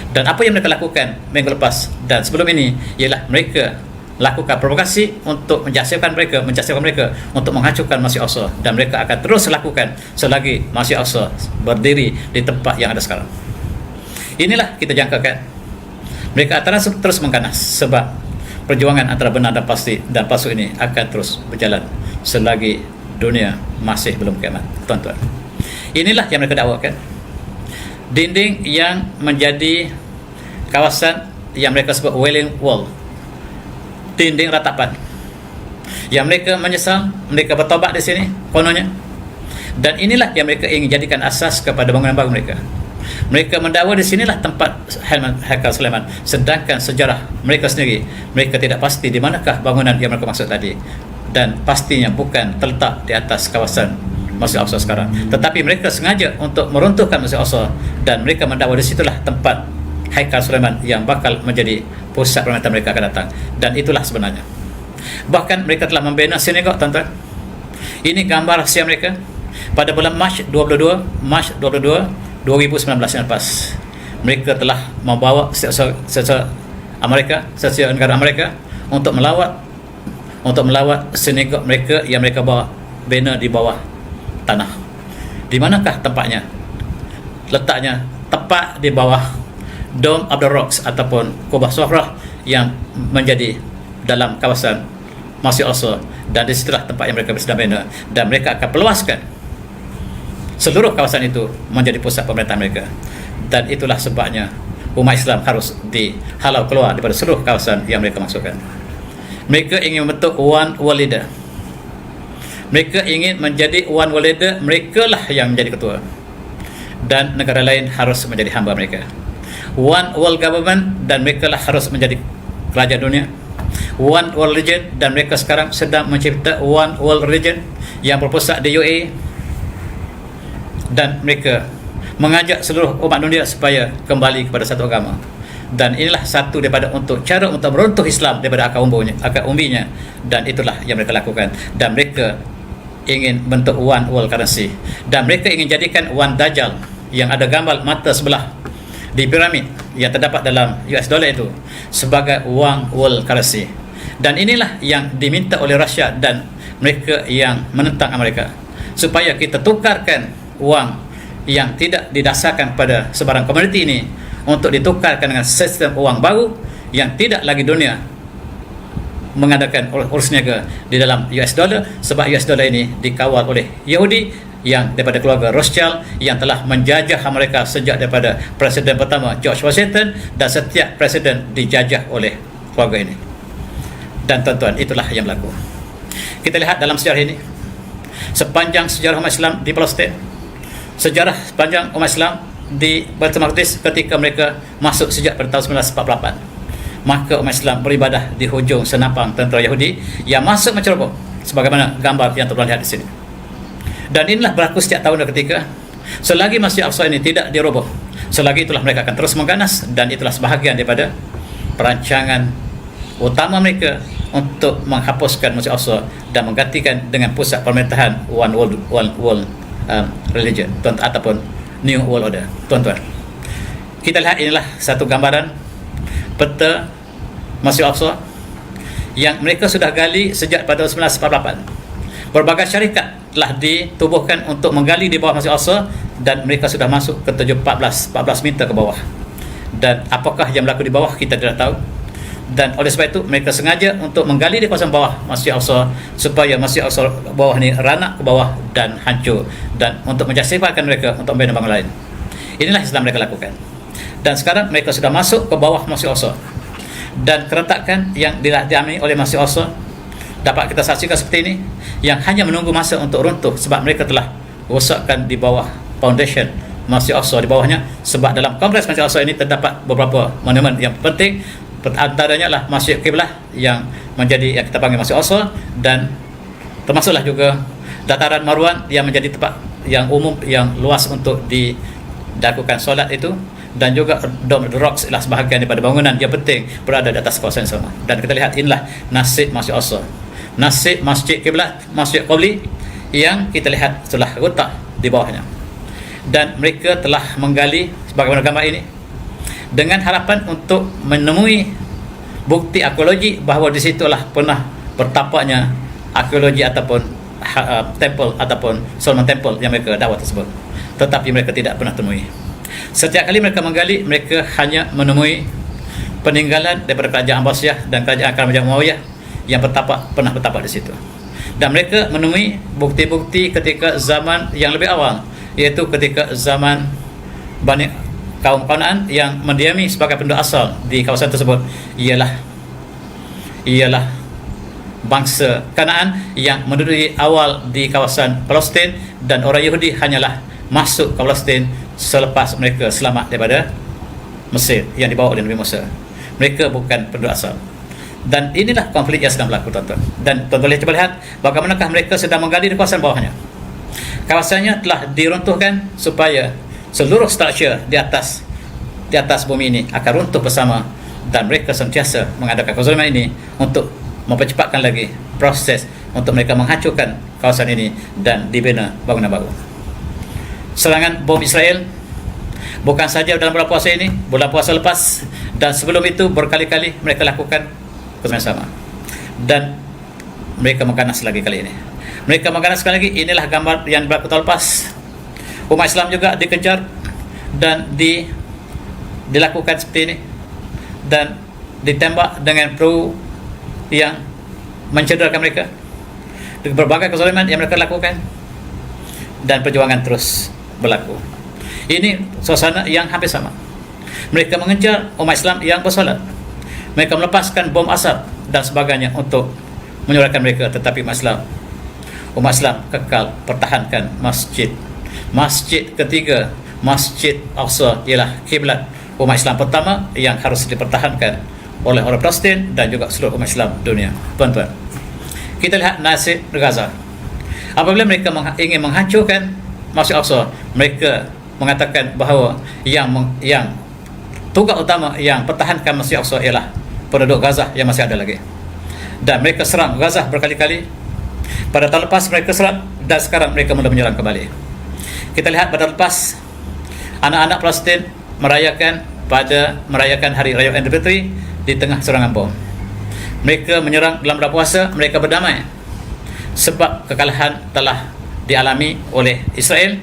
Dan apa yang mereka lakukan minggu lepas dan sebelum ini ialah mereka lakukan provokasi untuk menjasikan mereka untuk menghancurkan Masjid Al-Aqsa, dan mereka akan terus lakukan selagi Masjid Al-Aqsa berdiri di tempat yang ada sekarang. Inilah kita jangkakan mereka akan terus mengganas, sebab perjuangan antara benar dan palsu ini akan terus berjalan selagi dunia masih belum kiamat. Tuan-tuan, inilah yang mereka dakwakan. Dinding yang menjadi kawasan yang mereka sebut Wailing Wall, dinding ratapan, yang mereka menyesal, mereka bertobat di sini kononnya. Dan inilah yang mereka ingin jadikan asas kepada bangunan baru mereka. Mereka mendakwa di sinilah tempat Haikal Sulaiman, sedangkan sejarah mereka sendiri, mereka tidak pasti di manakah bangunan yang mereka maksud tadi, dan pastinya bukan terletak di atas kawasan Masjid Al-Aqsa sekarang, tetapi mereka sengaja untuk meruntuhkan Masjid Al-Aqsa, dan mereka mendakwa di situlah tempat Haikal Sulaiman yang bakal menjadi pusat pemerintahan mereka akan datang. Dan itulah sebenarnya. Bahkan mereka telah membina sinagog, tuan-tuan. Ini gambar rahsia mereka pada bulan Mac 22 2019 yang lepas. Mereka telah membawa setiap negara Amerika untuk melawat sinagog mereka yang mereka bawa bina di bawah tanah. Di manakah tempatnya? Letaknya tepat di bawah Dome of the Rocks ataupun Kubah Suhrah yang menjadi dalam kawasan Masjid Al-Aqsa, dan di situlah tempat yang mereka bersedang bina, dan mereka akan perluaskan seluruh kawasan itu menjadi pusat pemerintahan mereka. Dan itulah sebabnya umat Islam harus dihalau keluar daripada seluruh kawasan yang mereka masukkan. Mereka ingin membentuk One World Leader. Mereka ingin menjadi One World Leader, mereka lah yang menjadi ketua, dan negara lain harus menjadi hamba mereka. One World Government, dan mereka lah harus menjadi kerajaan dunia. One World Religion, dan mereka sekarang sedang mencipta One World Religion yang berpusat di UAE, dan mereka mengajak seluruh umat dunia supaya kembali kepada satu agama. Dan inilah satu daripada cara untuk meruntuh Islam daripada akar umbinya, dan itulah yang mereka lakukan. Dan mereka ingin bentuk One World Currency, dan mereka ingin jadikan One Dajjal yang ada gambar mata sebelah di piramid yang terdapat dalam US dollar itu sebagai One World Currency. Dan inilah yang diminta oleh Rusia dan mereka yang menentang Amerika, supaya kita tukarkan wang yang tidak didasarkan pada sebarang komoditi ini untuk ditukarkan dengan sistem wang baru yang tidak lagi dunia mengadakan urus niaga di dalam US dollar, sebab US dollar ini dikawal oleh Yahudi yang daripada keluarga Rothschild yang telah menjajah Amerika sejak daripada presiden pertama George Washington, dan setiap presiden dijajah oleh keluarga ini. Dan tuan-tuan, itulah yang berlaku. Kita lihat dalam sejarah ini, sepanjang sejarah umat Islam di Palestin, sejarah sepanjang umat Islam di Baitul Maqdis ketika mereka masuk sejak pada tahun 1948, maka umat Islam beribadah di hujung senapang tentera Yahudi yang masuk menceroboh, sebagaimana gambar yang telah lihat di sini. Dan inilah berlaku setiap tahun dan ketika, selagi Masjid Al-Aqsa ini tidak diroboh, selagi itulah mereka akan terus mengganas, dan itulah sebahagian daripada perancangan utama mereka untuk menghapuskan Masjid Al-Aqsa dan menggantikan dengan pusat pemerintahan one world religion ataupun new world order. Tuan-tuan, kita lihat inilah satu gambaran peta Masjid Al-Aqsa yang mereka sudah gali sejak pada 1948. Berbagai syarikat telah ditubuhkan untuk menggali di bawah Masjid Al-Aqsa dan mereka sudah masuk ke 14 meter ke bawah. Dan apakah yang berlaku di bawah kita tidak tahu. Dan oleh sebab itu mereka sengaja untuk menggali di kawasan bawah Masjid Al-Aqsa supaya Masjid Al-Aqsa bawah ni ranak ke bawah dan hancur, dan untuk menjustifikan mereka untuk membina bangunan lain. Inilah yang sedang mereka lakukan. Dan sekarang mereka sudah masuk ke bawah Masjid Al-Aqsa, dan keretakan yang diambil oleh Masjid Al-Aqsa dapat kita saksikan seperti ini, yang hanya menunggu masa untuk runtuh sebab mereka telah rosakkan di bawah foundation Masjid Al-Aqsa di bawahnya. Sebab dalam kompleks Masjid Al-Aqsa ini terdapat beberapa monumen yang penting, antaranya lah Masjid Qiblah yang menjadi yang kita panggil Masjid Al-Aqsa, dan termasuklah juga dataran Marwan yang menjadi tempat yang umum yang luas untuk dilakukan solat itu, dan juga Dome the Rocks ialah sebahagian daripada bangunan yang penting berada di atas kawasan sama. Dan kita lihat inilah nasib Masjid Al-Aqsa, nasib Masjid Qiblah, Masjid Qabli yang kita lihat telah retak di bawahnya. Dan mereka telah menggali sebagaimana gambar ini dengan harapan untuk menemui bukti arkeologi bahawa di situlah pernah bertapaknya arkeologi ataupun temple ataupun Solomon Temple yang mereka dakwa tersebut. Tetapi mereka tidak pernah temui. Setiap kali mereka menggali, mereka hanya menemui peninggalan daripada kerajaan Abbasiyah dan kerajaan Kerajaan Umayyah yang pernah bertapak di situ. Dan mereka menemui bukti-bukti ketika zaman yang lebih awal, iaitu ketika zaman kaum Kanaan yang mendiami sebagai penduduk asal di kawasan tersebut ialah bangsa Kanaan yang menduduki awal di kawasan Palestin, dan orang Yahudi hanyalah masuk ke Palestin selepas mereka selamat daripada Mesir yang dibawa oleh Nabi Musa. Mereka bukan penduduk asal. Dan inilah konflik yang sedang berlaku, tuan-tuan. Dan tuan-tuan boleh cuba lihat bagaimanakah mereka sedang menggali di kawasan bawahnya. Kawasannya telah diruntuhkan supaya seluruh struktur di atas bumi ini akan runtuh bersama, dan mereka sentiasa mengadakan kezaliman ini untuk mempercepatkan lagi proses untuk mereka menghancurkan kawasan ini dan dibina bangunan baru. Serangan bom Israel bukan saja dalam bulan puasa ini, bulan puasa lepas dan sebelum itu berkali-kali mereka lakukan kezaliman sama, dan mereka mengganas lagi kali ini. Mereka mengganas sekali lagi. Inilah gambar yang berlaku tahun lepas. Umat Islam juga dikejar dan dilakukan seperti ini, dan ditembak dengan peluru yang mencederakan mereka. Berbagai kezaliman yang mereka lakukan, dan perjuangan terus berlaku. Ini suasana yang hampir sama. Mereka mengejar umat Islam yang bersolat. Mereka melepaskan bom asap dan sebagainya untuk menyuarakan mereka, tetapi umat Islam kekal pertahankan masjid ketiga, Masjid Al-Aqsa ialah kiblat umat Islam pertama yang harus dipertahankan oleh orang Palestin dan juga seluruh umat Islam dunia. Tuan-tuan, kita lihat nasib Gaza. Apabila mereka ingin menghancurkan Masjid Al-Aqsa, mereka mengatakan bahawa yang tugas utama yang pertahankan Masjid Al-Aqsa ialah penduduk Gaza yang masih ada lagi. Dan mereka serang Gaza berkali-kali. Pada tahun lepas mereka serang, dan sekarang mereka mula menyerang kembali. Kita lihat pada lepas anak-anak Palestin merayakan hari raya Idul Fitri di tengah serangan bom. Mereka menyerang dalam bulan puasa, mereka berdamai sebab kekalahan telah dialami oleh Israel,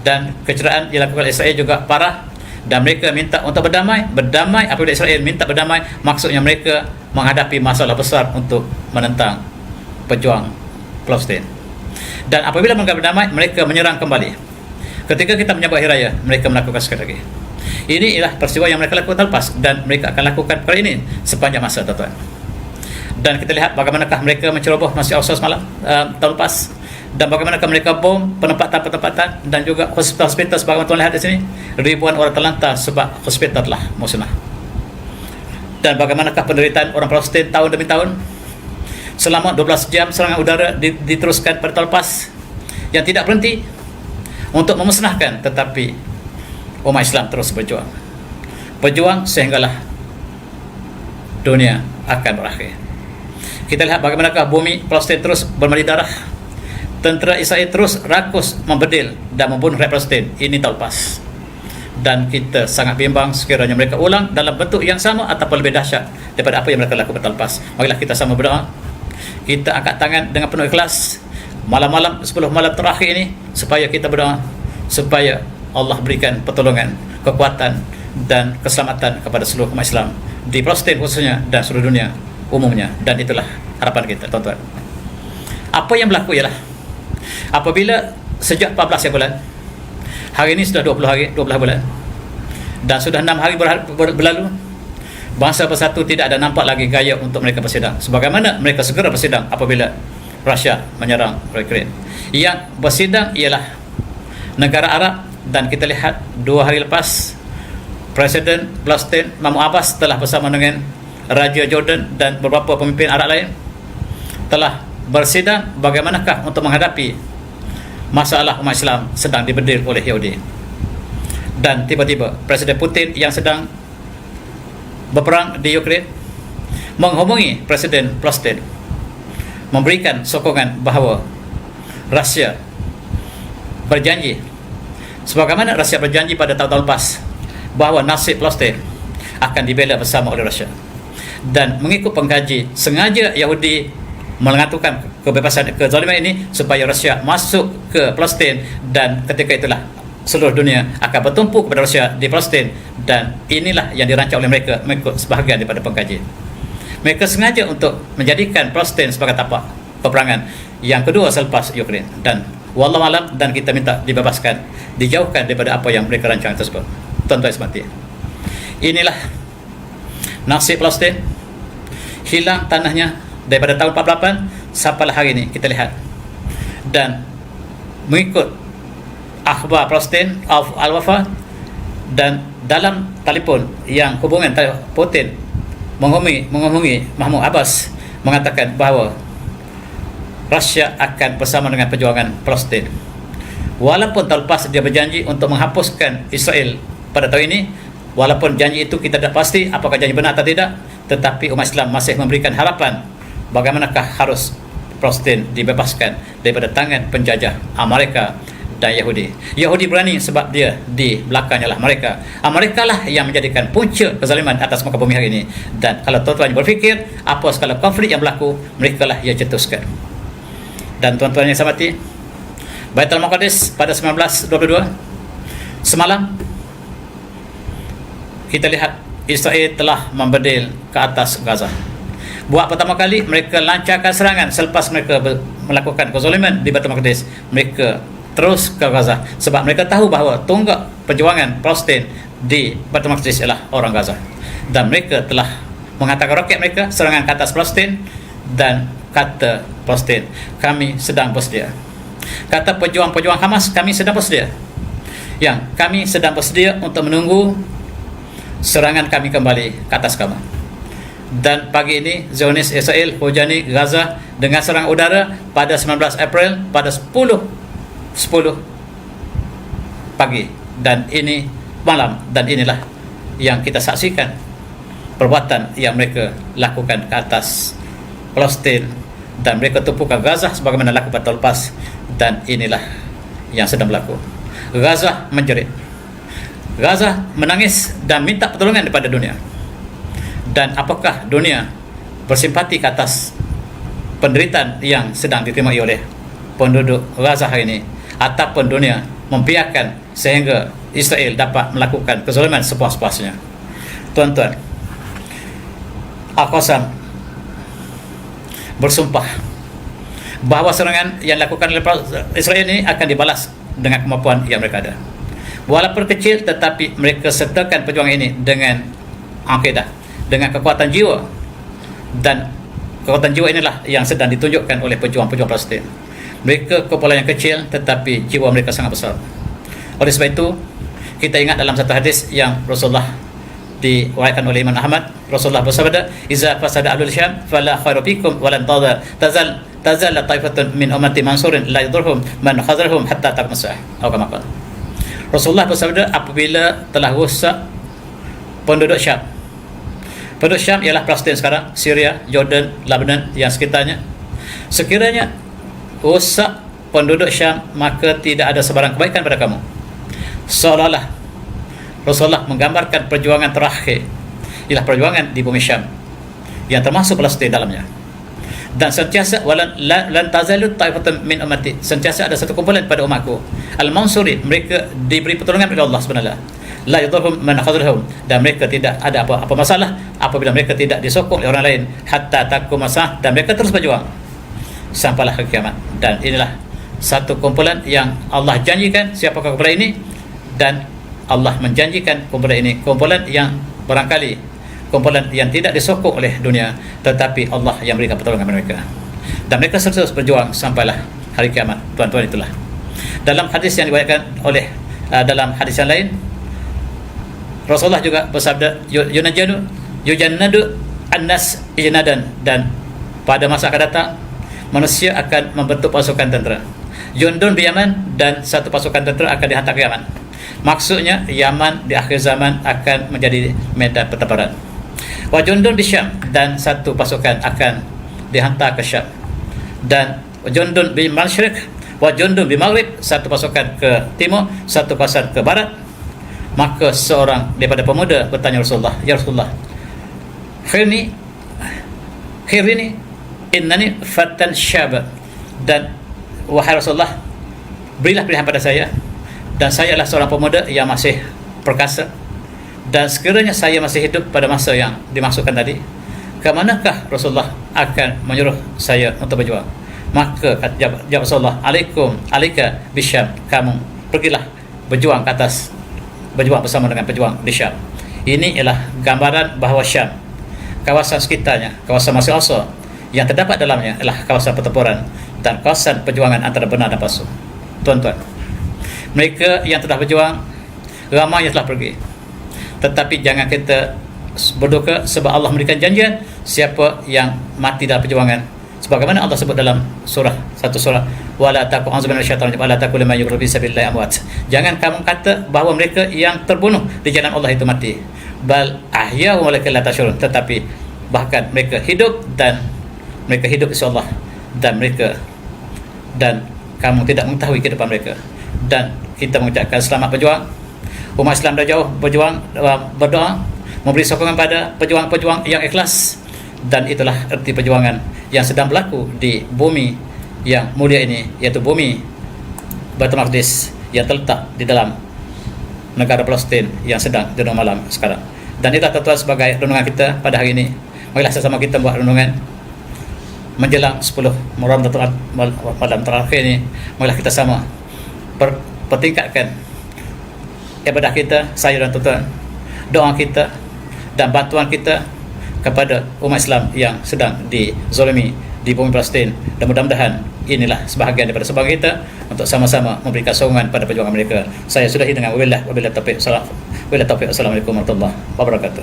dan kecederaan yang dilakukan oleh Israel juga parah, dan mereka minta untuk berdamai. Apabila Israel minta berdamai, maksudnya mereka menghadapi masalah besar untuk menentang pejuang Palestin. Dan apabila mereka berdamai, mereka menyerang kembali. Ketika kita menyambut hari raya, mereka melakukan sekali lagi. Ini ialah peristiwa yang mereka lakukan lepas, dan mereka akan lakukan perkara ini sepanjang masa, tuan-tuan. Dan kita lihat bagaimanakah mereka menceroboh Masjid Al-Aqsa semalam tahun lepas, dan bagaimanakah mereka bom penempatan dan juga hospital sebagaimana tuan lihat di sini, ribuan orang terlantar sebab hospital telah musnah. Dan bagaimanakah penderitaan orang Palestin tahun demi tahun. Selama 12 jam serangan udara diteruskan pada tahun lepas yang tidak berhenti untuk memusnahkan, tetapi umat Islam terus berjuang sehinggalah dunia akan berakhir. Kita lihat bagaimanakah bumi Palestin terus bermandi darah. Tentera Israel terus rakus, membedil dan membunuh rakyat Palestin. Ini tak lepas. Dan kita sangat bimbang sekiranya mereka ulang dalam bentuk yang sama ataupun lebih dahsyat daripada apa yang mereka lakukan tak lepas. Marilah kita sama berdoa. Kita angkat tangan dengan penuh ikhlas malam-malam 10 malam terakhir ini, supaya kita berdoa supaya Allah berikan pertolongan, kekuatan dan keselamatan kepada seluruh umat Islam di Palestin khususnya dan seluruh dunia umumnya. Dan itulah harapan kita, tuan-tuan. Apa yang berlaku ialah apabila sejak 14 bulan, hari ini sudah 20 hari, 12 bulan, dan sudah 6 hari berlalu, bangsa bersatu tidak ada nampak lagi gaya untuk mereka bersidang. Sebagaimana mereka segera bersidang apabila Rusia menyerang Ukraine. Yang bersidang ialah negara Arab, dan kita lihat 2 hari lepas Presiden Palestin Mahmud Abbas telah bersama dengan Raja Jordan dan beberapa pemimpin Arab lain telah bersidang bagaimanakah untuk menghadapi masalah umat Islam sedang dibedil oleh Yahudi. Dan tiba-tiba Presiden Putin yang sedang berperang di Ukraine menghubungi Presiden Palestin, memberikan sokongan bahawa Rusia berjanji, sebagaimana Rusia berjanji pada tahun-tahun lepas, bahawa nasib Palestin akan dibela bersama oleh Rusia. Dan mengikut pengkaji, sengaja Yahudi mengaturkan kebebasan kezaliman ini supaya Rusia masuk ke Palestin, dan ketika itulah seluruh dunia akan bertumpu kepada Rusia di Palestin. Dan inilah yang dirancang oleh mereka mengikut sebahagian daripada pengkaji. Mereka sengaja untuk menjadikan Palestin sebagai tapak peperangan yang kedua selepas Ukraine. Dan wallahu alam, dan kita minta dibebaskan, dijauhkan daripada apa yang mereka rancang tersebut. Tuan-tuan semati, inilah nasib Palestin. Hilang tanahnya daripada tahun 48 sampailah hari ini kita lihat. Dan mengikut akhbar Palestin Al-Wafa, dan dalam telefon yang hubungan Putin menghubungi Mahmud Abbas, mengatakan bahawa Rusia akan bersama dengan perjuangan Palestin. Walaupun tahun lepas dia berjanji untuk menghapuskan Israel pada tahun ini, walaupun janji itu kita tidak pasti apakah janji benar atau tidak, tetapi umat Islam masih memberikan harapan bagaimanakah harus Palestin dibebaskan daripada tangan penjajah Amerika dan Yahudi. Yahudi berani sebab dia di belakangnya lah mereka. Mereka lah yang menjadikan punca kezaliman atas muka bumi hari ini. Dan kalau tuan-tuan berfikir apa skala konflik yang berlaku, mereka lah yang cetuskan. Dan tuan-tuan yang saya hormati, Baitul Maqdis pada 1922 semalam kita lihat Israel telah membedil ke atas Gaza. Buat pertama kali mereka lancarkan serangan selepas mereka melakukan kezaliman di Baitul Maqdis. Mereka terus ke Gaza sebab mereka tahu bahawa tonggak perjuangan Palestin di Baitul Maqdis ialah orang Gaza. Dan mereka telah menghantarkan roket mereka serangan ke atas Palestin, dan kata Palestin, kami sedang bersedia. Kata pejuang-pejuang Hamas, kami sedang bersedia. Yang kami sedang bersedia untuk menunggu serangan kami kembali ke atas kamu. Dan pagi ini Zionis Israel hujani Gaza dengan serangan udara pada 19 April pada 10 pagi, dan ini malam. Dan inilah yang kita saksikan, perbuatan yang mereka lakukan ke atas Palestin, dan mereka tumpukan Gaza sebagaimana lakukan tahun lepas. Dan inilah yang sedang berlaku. Gaza menjerit, Gaza menangis dan minta pertolongan daripada dunia. Dan apakah dunia bersimpati ke atas penderitaan yang sedang diterima oleh penduduk Gaza hari ini, ataupun dunia membiarkan sehingga Israel dapat melakukan kezaliman sepuas-puasnya? Tuan-tuan, Al-Qassam bersumpah bahawa serangan yang dilakukan oleh Israel ini akan dibalas dengan kemampuan yang mereka ada. Walaupun kecil, tetapi mereka sertakan perjuangan ini dengan akidah, dengan kekuatan jiwa. Dan kekuatan jiwa inilah yang sedang ditunjukkan oleh pejuang-pejuang Palestin. Mereka kepala yang kecil, tetapi jiwa mereka sangat besar. Oleh sebab itu, kita ingat dalam satu hadis yang Rasulullah diriwayatkan oleh Imam Ahmad, Rasulullah bersabda, "Iza fasada ahlul syam fala khairu fikum wa lan tazal taifatun min ummati mansurin la yadurhum man khazarhum hatta taqum as-sa'ah." Atau kama qala. Rasulullah bersabda, apabila telah rosak penduduk Syam, Penduduk Syam ialah Palestin sekarang, Syria, Jordan, Lebanon yang sekitarnya. Sekiranya rosak penduduk Syam, maka tidak ada sebarang kebaikan pada kamu. Seolah-olah Rasulullah menggambarkan perjuangan terakhir ialah perjuangan di bumi Syam yang termasuk Palestin dalamnya. Dan sentiasa lan tazalu ta'ifatun min ummati, sentiasa ada satu kumpulan pada umatku al-mansuri, mereka diberi pertolongan oleh Allah Subhanahu wa taala, la yadhurhum man khadhurhum, dan mereka tidak ada apa masalah apabila mereka tidak disokong oleh orang lain, hatta takum masah, dan mereka terus berjuang sampailah hari kiamat. Dan inilah satu kumpulan yang Allah janjikan. Siapakah kumpulan ini? Dan Allah menjanjikan kumpulan ini kumpulan yang barangkali kumpulan yang tidak disokong oleh dunia, tetapi Allah yang berikan pertolongan kepada mereka, dan mereka terus berjuang sampailah hari kiamat. Tuan-tuan, itulah dalam hadis yang diriwayatkan oleh dalam hadis yang lain, Rasulullah juga bersabda, yujannadu an-nas ijnadan, dan pada masa akan datang manusia akan membentuk pasukan tentera. Jundun di Yaman, dan satu pasukan tentera akan dihantar ke Yaman. Maksudnya Yaman di akhir zaman akan menjadi medan pertempuran. Wa jundun di Syam, dan satu pasukan akan dihantar ke Syam. Dan jundun bi Masyriq wa jundun bi Maghrib, satu pasukan ke timur, satu pasukan ke barat. Maka seorang daripada pemuda bertanya Rasulullah, ya Rasulullah, khirni innani fatan syab, dan wahai Rasulullah, berilah pilihan pada saya, dan saya adalah seorang pemuda yang masih perkasa, dan sekiranya saya masih hidup pada masa yang dimaksudkan tadi, ke manakah Rasulullah akan menyuruh saya untuk berjuang? Maka jawab Rasulullah, alaika bisyam, kamu pergilah berjuang ke atas, berjuang bersama dengan pejuang di Syam. Ini ialah gambaran bahawa Syam, kawasan sekitarnya, kawasan Masjid Al-Aqsa yang terdapat dalamnya adalah kawasan pertempuran dan kawasan perjuangan antara benar dan palsu. Tuan-tuan, mereka yang telah berjuang, ramai yang telah pergi, tetapi jangan kita berduka, sebab Allah memberikan janjian siapa yang mati dalam perjuangan, sebagaimana Allah sebut dalam satu surah, wala taqul a'udzu billahi minasyaitonir rajim, wala taqul liman yuqtalu fi sabilillahi amwat, jangan kamu kata bahawa mereka yang terbunuh di jalan Allah itu mati, bal ahya'u walakin la tashurun, tetapi bahkan mereka hidup, dan mereka hidup insyaallah, dan kamu tidak mengetahui kehidupan mereka. Dan kita mengucapkan selamat berjuang. Umat Islam dah jauh berjuang, berdoa, memberi sokongan pada pejuang-pejuang yang ikhlas, dan itulah erti perjuangan yang sedang berlaku di bumi yang mulia ini, iaitu bumi Baitul Maqdis yang terletak di dalam negara Palestin yang sedang renung malam sekarang. Dan itulah tuan-tuan sebagai renungan kita pada hari ini. Marilah sama kita buat renungan menjelang 10 malam terakhir ini. Marilah kita sama pertingkatkan ibadah kita, saya dan tuan-tuan, doa kita dan bantuan kita kepada umat Islam yang sedang dizalimi di bumi Palestin, dan mudah-mudahan inilah sebahagian daripada sebagian kita untuk sama-sama memberikan sokongan pada perjuangan mereka. Saya sudahi dengan wabillahi taufiq. Assalamualaikum warahmatullahi wabarakatuh.